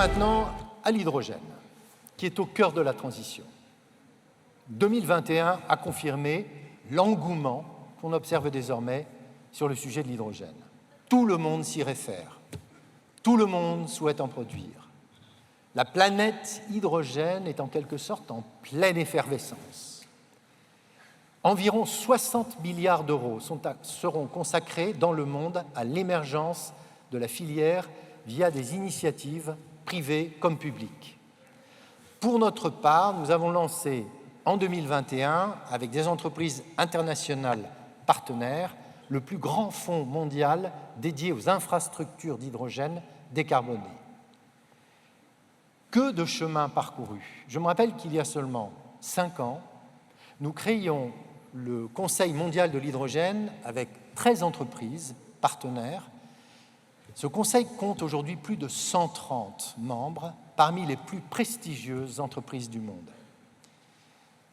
maintenant à l'hydrogène, qui est au cœur de la transition. 2021 a confirmé l'engouement qu'on observe désormais sur le sujet de l'hydrogène. Tout le monde s'y réfère. Tout le monde souhaite en produire. La planète hydrogène est en quelque sorte en pleine effervescence. Environ 60 milliards d'euros seront consacrés dans le monde à l'émergence de la filière via des initiatives privées comme publiques. Pour notre part, nous avons lancé en 2021, avec des entreprises internationales partenaires, le plus grand fonds mondial dédié aux infrastructures d'hydrogène décarbonées. Que de chemin parcouru! Je me rappelle qu'il y a seulement 5 ans, nous créions le Conseil mondial de l'hydrogène avec 13 entreprises partenaires. Ce conseil compte aujourd'hui plus de 130 membres parmi les plus prestigieuses entreprises du monde.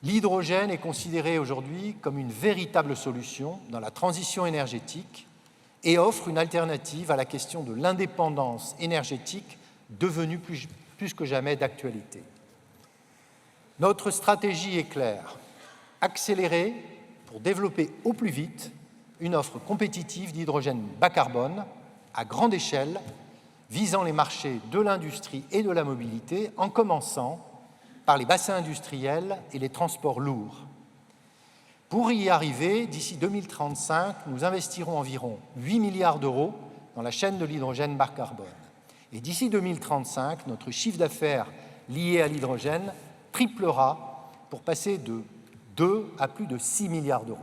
L'hydrogène est considéré aujourd'hui comme une véritable solution dans la transition énergétique et offre une alternative à la question de l'indépendance énergétique devenue plus que jamais d'actualité. Notre stratégie est claire: accélérer pour développer au plus vite une offre compétitive d'hydrogène bas carbone à grande échelle, visant les marchés de l'industrie et de la mobilité, en commençant par les bassins industriels et les transports lourds. Pour y arriver, d'ici 2035, nous investirons environ 8 milliards d'euros dans la chaîne de l'hydrogène bas carbone. Et d'ici 2035, notre chiffre d'affaires lié à l'hydrogène triplera pour passer de 2 à plus de 6 milliards d'euros.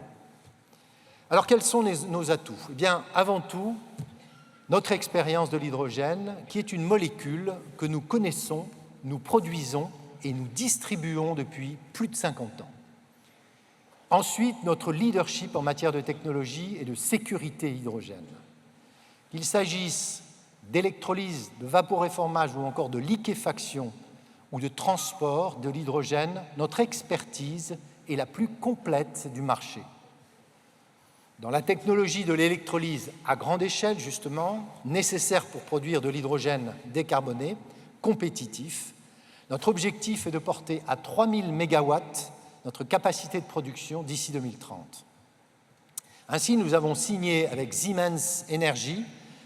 Alors, quels sont nos atouts? Eh bien, avant tout, notre expérience de l'hydrogène, qui est une molécule que nous connaissons, nous produisons et nous distribuons depuis plus de 50 ans. Ensuite, notre leadership en matière de technologie et de sécurité hydrogène. Qu'il s'agisse d'électrolyse, de vaporéformage ou encore de liquéfaction ou de transport de l'hydrogène, notre expertise est la plus complète du marché. Dans la technologie de l'électrolyse à grande échelle, justement, nécessaire pour produire de l'hydrogène décarboné, compétitif, notre objectif est de porter à 3000 MW notre capacité de production d'ici 2030. Ainsi, nous avons signé avec Siemens Energy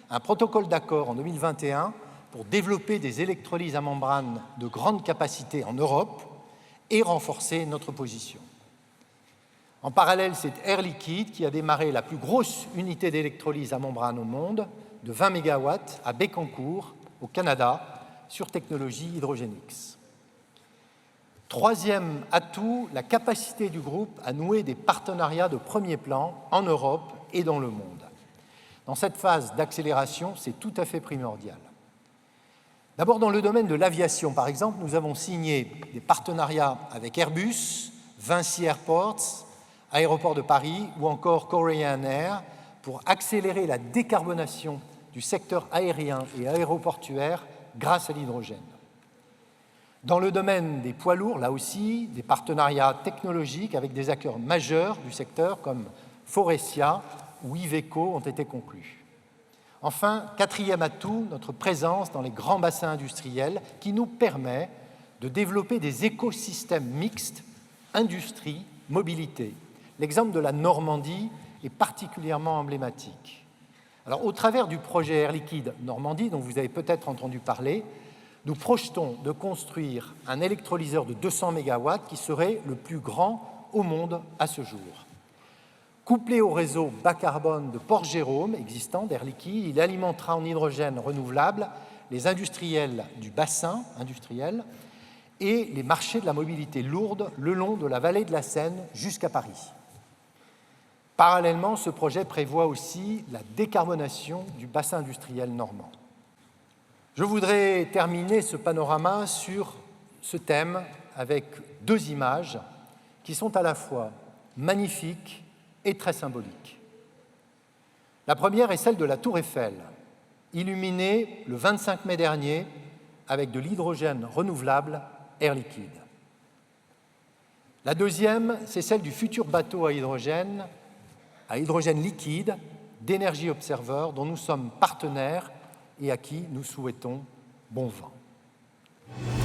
un protocole d'accord en 2021 pour développer des électrolyses à membrane de grande capacité en Europe et renforcer notre position. En parallèle, c'est Air Liquide qui a démarré la plus grosse unité d'électrolyse à membrane au monde, de 20 MW, à Bécancour, au Canada, sur technologie Hydrogénix. Troisième atout, la capacité du groupe à nouer des partenariats de premier plan en Europe et dans le monde. Dans cette phase d'accélération, c'est tout à fait primordial. D'abord, dans le domaine de l'aviation, par exemple, nous avons signé des partenariats avec Airbus, Vinci Airports, Aéroport de Paris ou encore Korean Air pour accélérer la décarbonation du secteur aérien et aéroportuaire grâce à l'hydrogène. Dans le domaine des poids lourds, là aussi, des partenariats technologiques avec des acteurs majeurs du secteur comme Faurecia ou Iveco ont été conclus. Enfin, quatrième atout, notre présence dans les grands bassins industriels qui nous permet de développer des écosystèmes mixtes, industrie, mobilité. L'exemple de la Normandie est particulièrement emblématique. Alors, au travers du projet Air Liquide Normandie, dont vous avez peut-être entendu parler, nous projetons de construire un électrolyseur de 200 MW qui serait le plus grand au monde à ce jour. Couplé au réseau bas carbone de Port-Jérôme existant d'Air Liquide, il alimentera en hydrogène renouvelable les industriels du bassin industriel et les marchés de la mobilité lourde le long de la vallée de la Seine jusqu'à Paris. Parallèlement, ce projet prévoit aussi la décarbonation du bassin industriel normand. Je voudrais terminer ce panorama sur ce thème avec 2 images qui sont à la fois magnifiques et très symboliques. La première est celle de la Tour Eiffel, illuminée le 25 mai dernier avec de l'hydrogène renouvelable Air Liquide. La deuxième, c'est celle du futur bateau à hydrogène liquide d'Energy Observer, dont nous sommes partenaires et à qui nous souhaitons bon vent. vous.